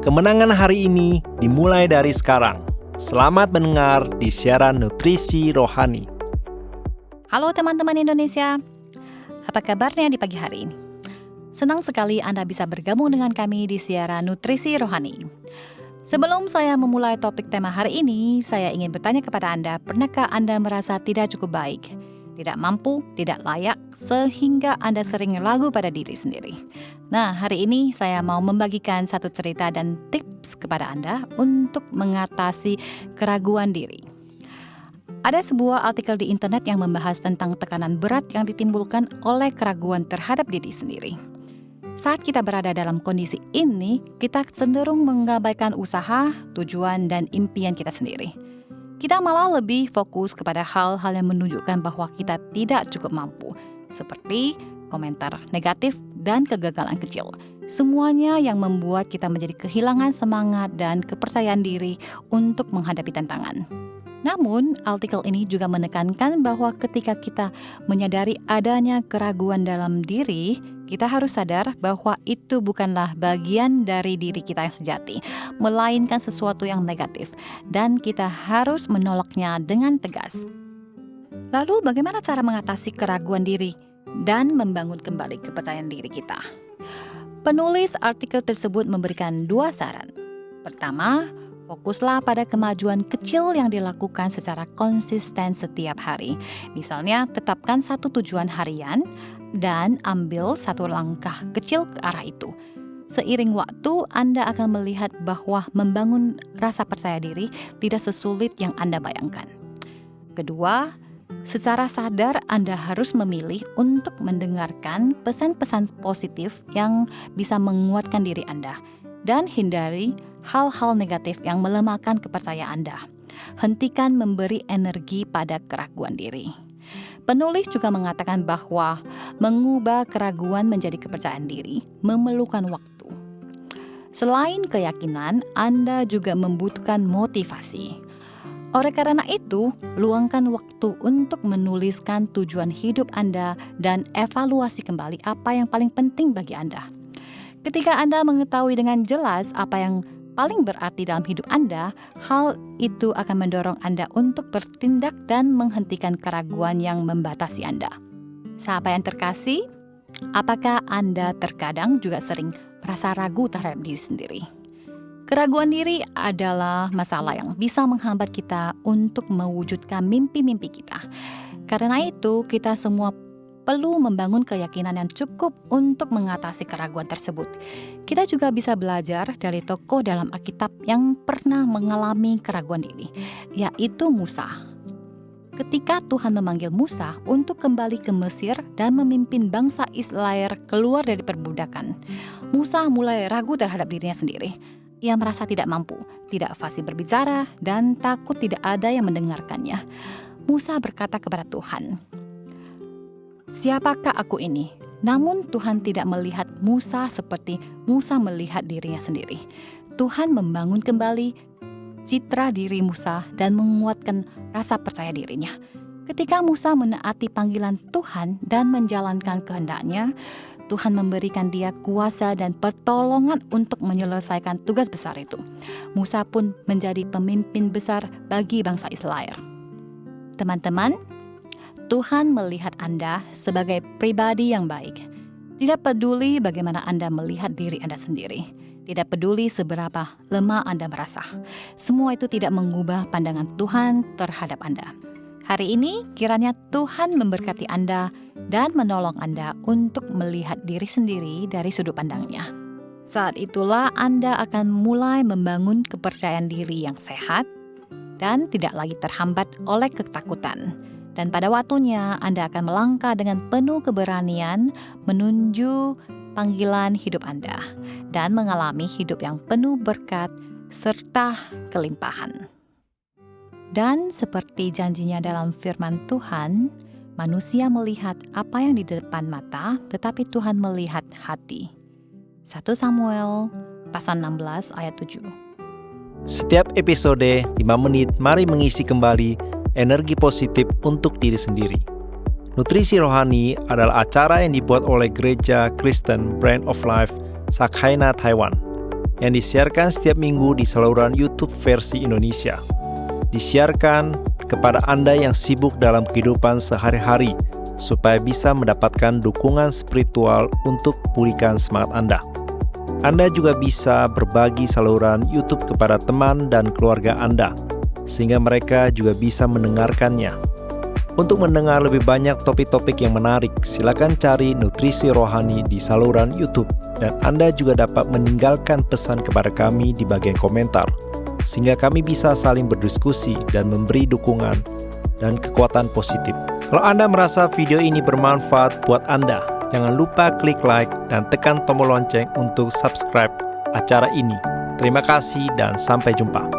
Kemenangan hari ini dimulai dari sekarang. Selamat mendengar di siaran Nutrisi Rohani. Halo teman-teman Indonesia, apa kabarnya di pagi hari ini? Senang sekali Anda bisa bergabung dengan kami di siaran Nutrisi Rohani. Sebelum saya memulai topik tema hari ini, saya ingin bertanya kepada Anda, pernahkah Anda merasa tidak cukup baik, tidak mampu, tidak layak, sehingga Anda sering ragu pada diri sendiri? Nah, hari ini saya mau membagikan satu cerita dan tips kepada Anda untuk mengatasi keraguan diri. Ada sebuah artikel di internet yang membahas tentang tekanan berat yang ditimbulkan oleh keraguan terhadap diri sendiri. Saat kita berada dalam kondisi ini, kita cenderung mengabaikan usaha, tujuan, dan impian kita sendiri. Kita malah lebih fokus kepada hal-hal yang menunjukkan bahwa kita tidak cukup mampu, seperti komentar negatif dan kegagalan kecil. Semuanya yang membuat kita menjadi kehilangan semangat dan kepercayaan diri untuk menghadapi tantangan. Namun, artikel ini juga menekankan bahwa ketika kita menyadari adanya keraguan dalam diri, kita harus sadar bahwa itu bukanlah bagian dari diri kita yang sejati, melainkan sesuatu yang negatif, dan kita harus menolaknya dengan tegas. Lalu, bagaimana cara mengatasi keraguan diri dan membangun kembali kepercayaan diri kita? Penulis artikel tersebut memberikan 2 saran. Pertama, fokuslah pada kemajuan kecil yang dilakukan secara konsisten setiap hari. Misalnya, tetapkan satu tujuan harian dan ambil satu langkah kecil ke arah itu. Seiring waktu, Anda akan melihat bahwa membangun rasa percaya diri tidak sesulit yang Anda bayangkan. Kedua, secara sadar Anda harus memilih untuk mendengarkan pesan-pesan positif yang bisa menguatkan diri Anda dan hindari hal-hal negatif yang melemahkan kepercayaan Anda. Hentikan memberi energi pada keraguan diri. Penulis juga mengatakan bahwa mengubah keraguan menjadi kepercayaan diri memerlukan waktu. Selain keyakinan, Anda juga membutuhkan motivasi. Oleh karena itu, luangkan waktu untuk menuliskan tujuan hidup Anda dan evaluasi kembali apa yang paling penting bagi Anda. Ketika Anda mengetahui dengan jelas apa yang paling berarti dalam hidup Anda, hal itu akan mendorong Anda untuk bertindak dan menghentikan keraguan yang membatasi Anda. Sahabat yang terkasih, apakah Anda terkadang juga sering merasa ragu terhadap diri sendiri? Keraguan diri adalah masalah yang bisa menghambat kita untuk mewujudkan mimpi-mimpi kita. Karena itu, kita semua perlu membangun keyakinan yang cukup untuk mengatasi keraguan tersebut. Kita juga bisa belajar dari tokoh dalam Alkitab yang pernah mengalami keraguan diri, yaitu Musa. Ketika Tuhan memanggil Musa untuk kembali ke Mesir dan memimpin bangsa Israel keluar dari perbudakan, Musa mulai ragu terhadap dirinya sendiri. Ia merasa tidak mampu, tidak fasih berbicara, dan takut tidak ada yang mendengarkannya. Musa berkata kepada Tuhan, "Siapakah aku ini?" Namun Tuhan tidak melihat Musa seperti Musa melihat dirinya sendiri. Tuhan membangun kembali citra diri Musa dan menguatkan rasa percaya dirinya. Ketika Musa menaati panggilan Tuhan dan menjalankan kehendaknya, Tuhan memberikan dia kuasa dan pertolongan untuk menyelesaikan tugas besar itu. Musa pun menjadi pemimpin besar bagi bangsa Israel. Teman-teman, Tuhan melihat Anda sebagai pribadi yang baik. Tidak peduli bagaimana Anda melihat diri Anda sendiri. Tidak peduli seberapa lemah Anda merasa. Semua itu tidak mengubah pandangan Tuhan terhadap Anda. Hari ini kiranya Tuhan memberkati Anda dan menolong Anda untuk melihat diri sendiri dari sudut pandangnya. Saat itulah Anda akan mulai membangun kepercayaan diri yang sehat dan tidak lagi terhambat oleh ketakutan. Dan pada waktunya Anda akan melangkah dengan penuh keberanian menuju panggilan hidup Anda dan mengalami hidup yang penuh berkat serta kelimpahan. Dan seperti janjinya dalam firman Tuhan, manusia melihat apa yang di depan mata, tetapi Tuhan melihat hati. 1 Samuel pasal 16 ayat 7. Setiap episode 5 menit, mari mengisi kembali energi positif untuk diri sendiri. Nutrisi Rohani adalah acara yang dibuat oleh Gereja Kristen Brand of Life, Sakhaina, Taiwan. yang disiarkan setiap minggu di saluran YouTube versi Indonesia. Disiarkan kepada Anda yang sibuk dalam kehidupan sehari-hari supaya bisa mendapatkan dukungan spiritual untuk pulihkan semangat Anda. Anda juga bisa berbagi saluran YouTube kepada teman dan keluarga Anda, sehingga mereka juga bisa mendengarkannya. Untuk mendengar lebih banyak topik-topik yang menarik, silakan cari Nutrisi Rohani di saluran YouTube, dan Anda juga dapat meninggalkan pesan kepada kami di bagian komentar, sehingga kami bisa saling berdiskusi dan memberi dukungan dan kekuatan positif. Kalau Anda merasa video ini bermanfaat buat Anda, jangan lupa klik like dan tekan tombol lonceng untuk subscribe acara ini. Terima kasih dan sampai jumpa.